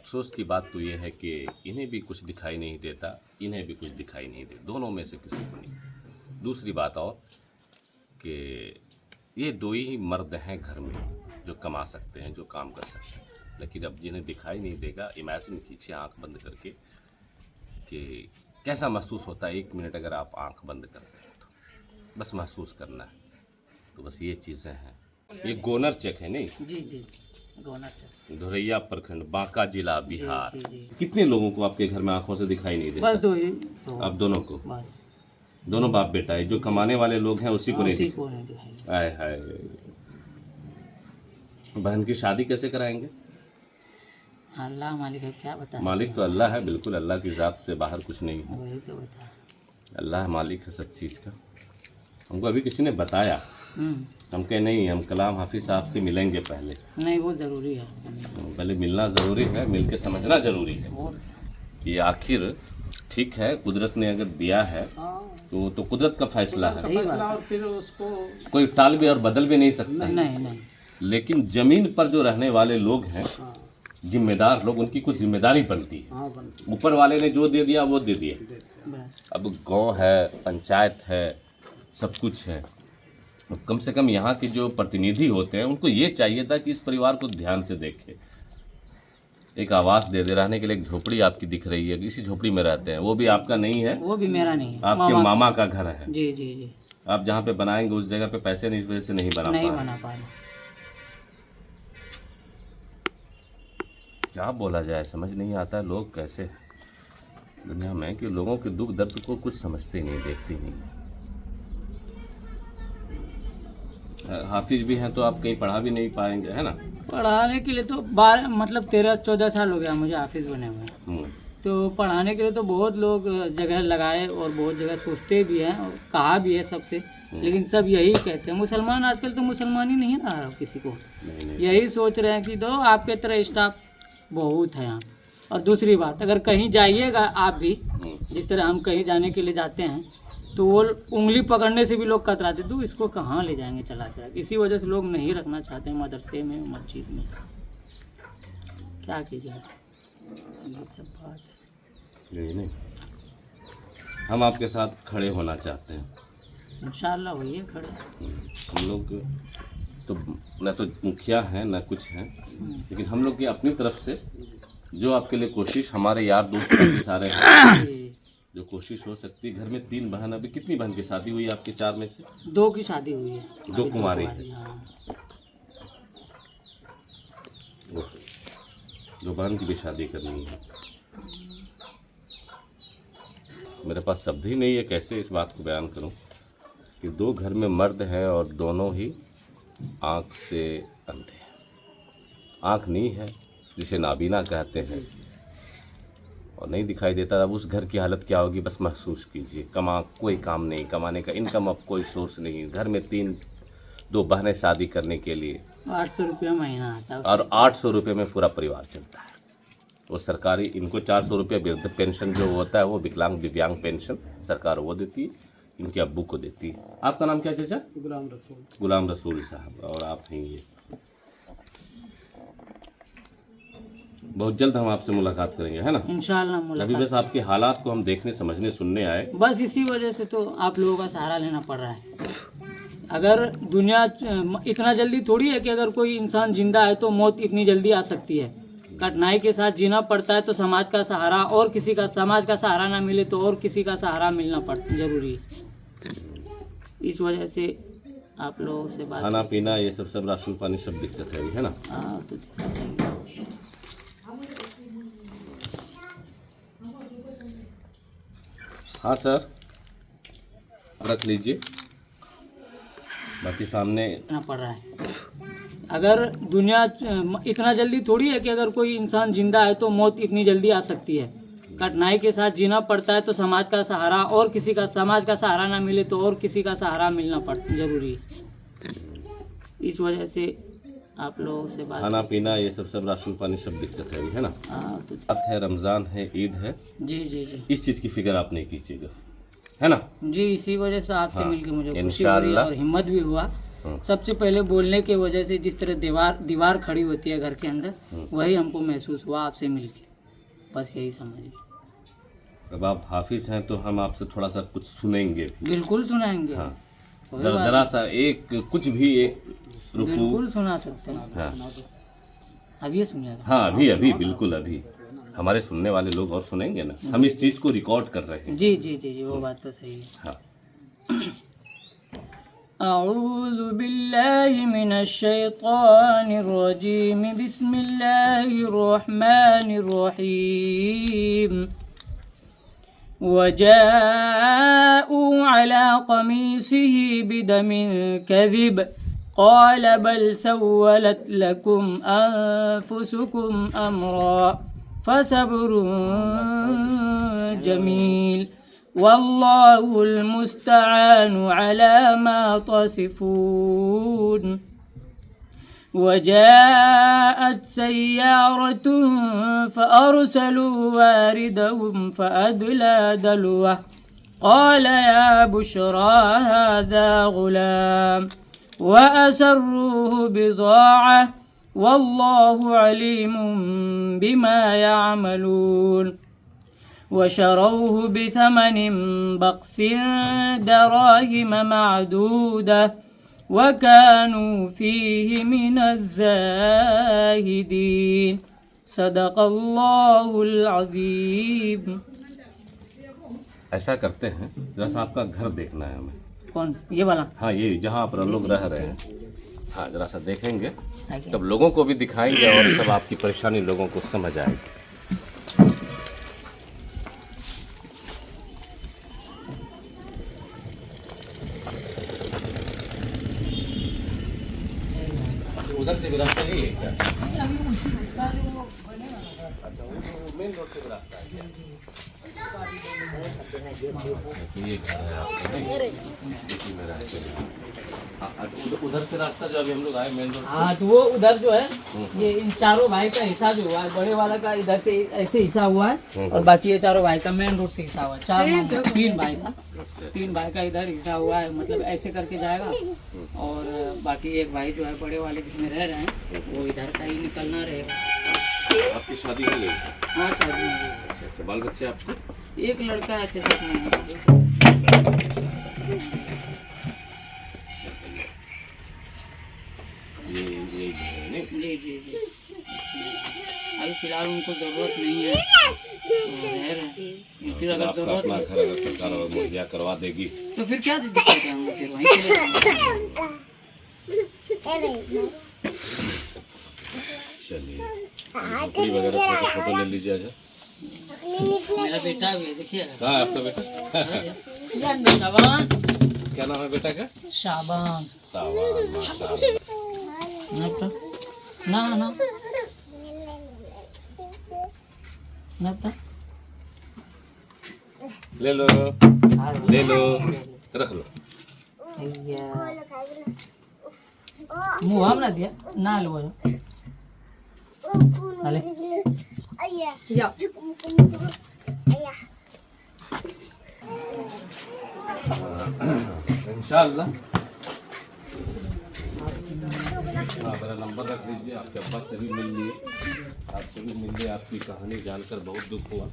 अफसोस की बात तो ये है कि इन्हें भी कुछ दिखाई नहीं देता, इन्हें भी कुछ दिखाई नहीं देता, दोनों में से किसी को नहीं। दूसरी बात और कि ये दो ही मर्द हैं घर में जो कमा सकते हैं, जो काम कर सकते हैं, लेकिन अब जिन्हें दिखाई नहीं देगा, इमेजिन कीजिए आंख बंद करके कि कैसा महसूस होता है। 1 मिनट अगर आप आंख बंद करते हैं तो बस महसूस करना है। तो बस ये चीज़ें हैं। ये गोनर चेक है नहीं? जी जी, गोनर चेक। धोरैया प्रखंड, बांका जिला, बिहार। जी जी। कितने लोगों को आपके घर में आंखों से दिखाई नहीं देता? बस दो ही दो। आप दोनों को? बस दोनों बाप बेटा है। जो कमाने वाले लोग हैं उसी को नहीं उसी को नहीं दिखाई। आए हाय। बहन की शादी कैसे कराएंगे? अल्लाह मालिक है, क्या बता मालिक तो अल्लाह है, बिल्कुल अल्लाह की ज़ात से बाहर कुछ नहीं है। वही तो बता। अल्लाह मालिक है सब चीज़ का। हमको अभी किसी ने बताया, हम कहे नहीं, हम कलाम हाफिज साहब से मिलेंगे पहले। नहीं, वो ज़रूरी है। पहले मिलना ज़रूरी है, मिल के समझना ज़रूरी है और कि आखिर ठीक है, कुदरत ने अगर दिया है तो कुदरत का फैसला है, और फिर उसको कोई टाल भी और बदल भी नहीं सकता। नहीं नहीं, लेकिन ज़मीन पर जो रहने वाले लोग हैं, जिम्मेदार लोग, उनकी कुछ जिम्मेदारी बनती है। ऊपर वाले ने जो दे दिया वो दे दिया। बस अब गांव है, पंचायत है, सब कुछ है, तो कम से कम यहाँ के जो प्रतिनिधि होते हैं उनको ये चाहिए था कि इस परिवार को ध्यान से देखे, एक आवास दे दे। रहने के लिए एक झोपड़ी आपकी दिख रही है, इसी झोपड़ी में रहते हैं, वो भी आपका नहीं है, वो भी मेरा नहीं है, आपके मामा का घर है। जी जी जी। आप जहाँ पे बनाएंगे उस जगह पे पैसे नहीं, इस वजह से नहीं बना नहीं पा रहे। बना पा रहे। क्या बोला जाए, समझ नहीं आता है लोग कैसे हैं दुनिया में कि लोगों के दुख दर्द को कुछ समझते नहीं, देखते नहीं। हाफिज भी हैं तो आप कहीं पढ़ा भी नहीं पाएंगे, है ना? पढ़ाने के लिए तो 12 मतलब 13-14 साल हो गया मुझे हाफिज बने हुए। तो पढ़ाने के लिए तो बहुत लोग जगह लगाए और बहुत जगह सोचते भी हैं और कहा भी है सबसे, लेकिन सब यही कहते हैं। मुसलमान आजकल तो मुसलमान ही नहीं रहा किसी को, यही सोच रहे हैं कि दो आपके तरह स्टाफ बहुत है यहाँ। और दूसरी बात, अगर कहीं जाइएगा आप भी, जिस तरह हम कहीं जाने के लिए जाते हैं तो वो उंगली पकड़ने से भी लोग कतराते, तो इसको कहाँ ले जाएंगे चला चला। इसी वजह से लोग नहीं रखना चाहते हैं मदरसे में, मस्जिद में। क्या कीजिएगा, ये सब बात है। नहीं नहीं, हम आपके साथ खड़े होना चाहते हैं इंशाअल्लाह वही खड़े। हम लोग तो न तो मुखिया हैं न कुछ हैं, लेकिन हम लोग की अपनी तरफ से जो आपके लिए कोशिश, हमारे यार दोस्त काफी सारे हैं, जो कोशिश हो सकती है। घर में 3 बहन, अभी कितनी बहन की शादी हुई आपके 4 में से? 2 की शादी हुई है, 2 अभी कुंवारी हाँ। ओह, 2 बहन की भी शादी करनी है। मेरे पास शब्द ही नहीं है कैसे इस बात को बयान करूं कि 2 घर में मर्द हैं और दोनों ही आँख से अंधे हैं। आँख नहीं है, जिसे नाबीना कहते हैं, और नहीं दिखाई देता। अब उस घर की हालत क्या होगी बस महसूस कीजिए। कोई काम नहीं, कमाने का इनकम अब कोई सोर्स नहीं, घर में 2 बहनें शादी करने के लिए 800 रुपया महीना आता है, और 800 रुपये में पूरा परिवार चलता है। वो सरकारी, इनको 400 रुपये वृद्ध पेंशन जो होता है वो विकलांग दिव्यांग पेंशन सरकार वो देती है, इनके अब्बू को देती है। आपका नाम क्या चाचा? गुलाम रसूल। गुलाम रसूल साहब, और आप हैं ये। बहुत जल्द हम आपसे मुलाकात करेंगे, है ना? इंशाअल्लाह अभी मुलाकात। बस आपके हालात को हम देखने, समझने, सुनने आए। बस इसी वजह से तो आप लोगों का सहारा लेना पड़ रहा है। अगर दुनिया इतना जल्दी थोड़ी है कि अगर कोई इंसान जिंदा है तो मौत इतनी जल्दी आ सकती है। कठिनाई के साथ जीना पड़ता है, तो समाज का सहारा, और किसी का समाज का सहारा ना मिले तो और किसी का सहारा मिलना जरूरी है। इस वजह से आप लोगों से बात, खाना पीना ये सब राशन पानी सब दिक्कत है ना? हाँ तो दिक्कत है। हाँ सर, रख लीजिए, बाकी सामने ना पड़ रहा है। अगर दुनिया इतना जल्दी थोड़ी है कि अगर कोई इंसान जिंदा है तो मौत इतनी जल्दी आ सकती है। कठिनाई के साथ जीना पड़ता है, तो समाज का सहारा, और किसी का समाज का सहारा ना मिले तो और किसी का सहारा मिलना जरूरी है। इस वजह से आप लोगों से बात, खाना पीना ये सब राशन पानी सब दिक्कत है ना? हाँ तो बात है, रमज़ान है, ईद है, जी जी जी इस चीज़ की फिक्र आप नहीं कीजिएगा, है ना? जी। इसी वजह से आपसे हाँ, मिलकर मुझे खुशी हो रही है और हिम्मत भी हुआ सबसे पहले बोलने की वजह से जिस तरह दीवार खड़ी होती है घर के अंदर, वही हमको महसूस हुआ आपसे मिलके। बस यही समझिए। अब आप हाफिज हैं तो हम आपसे थोड़ा सा कुछ सुनेंगे। बिल्कुल सुनाएंगे। हाँ, कोई बात जरा सा एक कुछ भी एक रुकू। बिल्कुल सुना सकते हैं। हाँ अब ये सुनिएगा। हाँ, अभी बिल्कुल अभी हमारे सुनने वाले लोग और सुनेंगे ना, हम इस चीज़ को रिकॉर्ड कर रहे हैं। जी जी जी जी, वो बात तो सही है। हाँ। अऊज़ु बिल्लाहि मिनश शैतानिर रजीम, बिस्मिल्लाहिर रहमानिर रहीम। वजाऊ अला क़मीसिही बिदमिन कज़िब क़ाल बल सव्वलत लकुम अन्फुसुकुम अम्रा फसब्रुन जमील वल्लाहुल मुस्तआनु अला मा तसिफून। वजाअत सय्यारतुन फअरसलू वारिदहुम फअदला दलवह क़ाल या बुशरा हाज़ा गुलाम वअसर्रूहु बिज़ाअह वल्लाहु अलीमुम बिमा यअमलून। वशरौहु बिथमनिन बख्सिन दराहिम मअदूदह वकानू फीहि मिनज़्ज़ाहिदीन। सदक़ल्लाहुल अज़ीम। ऐसा करते हैं, जरा सा आपका घर देखना है हमें। कौन ये वाला? हाँ, ये जहाँ पर लोग रह रहे हैं। हाँ, जरा सा देखेंगे तब लोगों को भी दिखाएंगे और सब आपकी परेशानी लोगों को समझ आएगी। उधर से भी रास्ता नहीं है क्या? मेन रोड से भी रास्ता है क्या? ये घर है आपका, इसी में रहते हैं। हाँ, उधर से रास्ता जो अभी हम लोग आए मेन रोड से। हाँ, तो वो उधर जो है, ये इन चारों भाई का हिस्सा जो हुआ है, बड़े वाला का इधर से ऐसे हिस्सा हुआ है और बाकी ये चारों भाई का मेन रोड से हिस्सा हुआ है। तीन भाई का इधर हिस्सा हुआ है, मतलब ऐसे करके जाएगा। और बाकी एक भाई जो है बड़े वाले जिसमें रह रहे हैं, वो इधर का ही निकलना रहेगा। आपकी शादी हो गई? हाँ, शादी हो गई। अच्छा, बाल बच्चे आपके? एक लड़का है, अच्छे से नहीं है। ये है नहीं? जी जी जी। अभी फिलहाल उनको ज़रूरत नहीं है, तो रह रहे हैं। फिर अगर आपका ज़रूरत अपना घर अगर सरकार और मुहैया करवा देगी तो फिर क्या दिक्कत है, हम फिर वहीं चले जाएंगे। चलिए, झोपड़ी वगैरह थोड़ा सा फोटो ले लीजिए। आजा, मेरा बेटा भी है, देखिए। कहाँ है आपका बेटा? शाबान। क्या नाम है बेटा का? शाबान। सावन, माशाअल्लाह। ना ना ना ले लो, ले लो, रख लो। मुँह हम ना दिया ना लो अले या इंशाअल्लाह। मेरा नंबर रख लीजिए, आपके अब्बा से भी मिल लिए, आपसे भी मिल लिए। आपकी कहानी जानकर बहुत दुख हुआ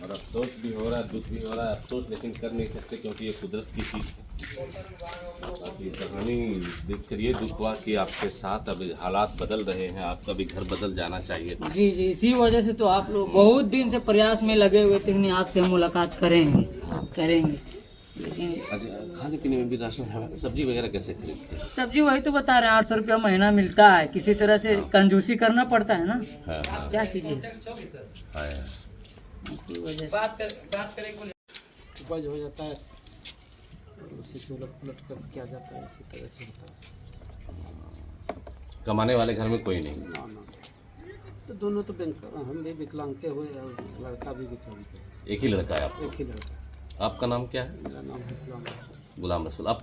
और अफसोस भी हो रहा है, दुख भी हो रहा है। अफसोस लेकिन कर नहीं सकते क्योंकि ये कुदरत की चीज़ है। आपकी कहानी देखकर ये दुख हुआ कि आपके साथ अब हालात बदल रहे हैं, आपका भी घर बदल जाना चाहिए। जी जी, इसी वजह से तो आप लोग बहुत दिन से प्रयास में लगे हुए थे कि आपसे मुलाकात करेंगे। लेकिन खाने पीने में भी राशन है, सब्जी वगैरह कैसे खरीदते हैं? सब्जी वही तो बता रहे हैं, 800 रुपया महीना मिलता है। किसी तरह से कंजूसी करना पड़ता है ना। हाँ, क्या कीजिए, हाँ। इसी वजह से। उपज हो जाता है, उसी से उलट पुलट कर किया जाता है, इसी तरह से होता है। कमाने वाले घर में कोई नहीं? ना ना, तो दोनों तो हम भी विकलांग के हुए और लड़का भी विकलांग है। एक ही लड़का है आपको? एक ही लड़का। आपका नाम क्या है? मेरा नाम है गुलाम रसूल। गुलाम रसूल। आप